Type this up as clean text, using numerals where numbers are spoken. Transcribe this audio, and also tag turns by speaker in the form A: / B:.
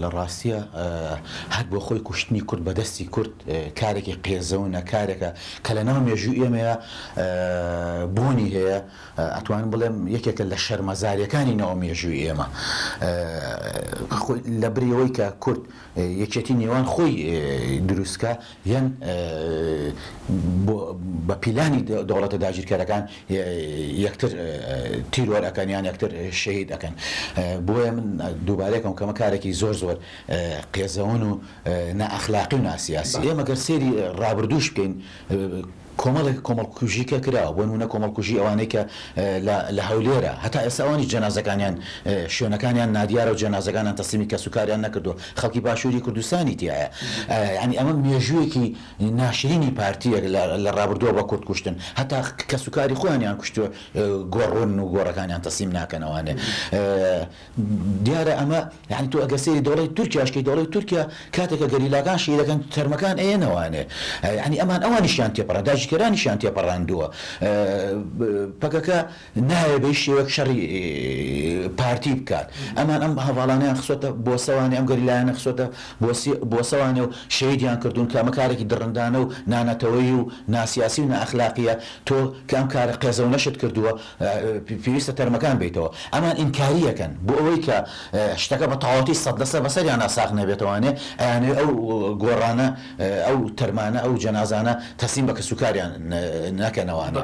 A: لە ڕاستیە هەر بۆ خۆی کوشتنی کورد بەدەستی کورد کارێکی قێزەونە کارێکە کە لە ناو مێژوو ئێمەیە بوونی هەیە ئەتوانم بڵێم یەکێکە لە شەرمەزاریەکانی ناو مێژووی ئێمە لە بریەوەی کە کورد یەکێتی نێوان خۆی دروستکە یان بە پیلانی دەوڵەتە داگیرکارەکان یەکتر تیرۆر ئەکەن یان یەکتر شەهید ئەکەن بۆیە من دووبارەیەکەم کەمە کارێکی زۆر قێزەون و نائەخلاقی و ناسیاسی ئێمە گەر سێری ڕابردووش بکەین کۆمەڵکوژیکە کراوە بۆ نمونە کۆمەڵکوژی ئەوانەی کە لە هەولێرە هەتا ئێستا ئەوانی جەنازەکانیان شوێنەکانیان نادیارە و جەنازەکانیان تەسلیمی کەسوکاریان نەکردو خەڵکی باشووری کوردستانی تایە ینی ئەمە مێژوویەکی ناشرینی پارتیە لە ڕابردووە بە کورد کوشتن هەتا کەسوکاری خۆیانیان کوشتووە گۆڕون و گۆڕەکانیان تەسلیم ناکەنەوانێ دیارە ئەمە یعنی تۆ ئەگە سێری دەوڵەتی تورکیاشکەی دەوڵەتی تورکیا کاتێکە گەریلاکان شیعەکان تەرمەکان ئەیەنەوانێ ینی ئەمان ئەوانیشیان تێپەڕا داگیرکەرانیشیان تێپەڕاندووە پەکەکە نایە بە شێوەیەک شەڕی پارتی بکات ئەمان ئەم هەواڵانیان خسۆتە بۆسەوانێ ئەم گەریلایانە خسۆتە بۆسەوانێ و شەیدیان کردوون کە ئەمە کارێکی دڕندانە و نانەتەوەی و ناسیاسی و نائەخلاقیە تۆ کە ئەم کارە قێزەونەشت کردووە پێویستە تەرمەکان بیتەوە ئەمان ئینکاریەکەن بۆ ئەوەی کە شتەکە بە تەواوەتی 100% بەسەریان ناساغ نەبێتەوانێ ئەیانێ ئەو گۆڕانە ئەو تەرمانە ئەو جەنازانە تەسلیم بە کەسوکاریان نەکەنەوانە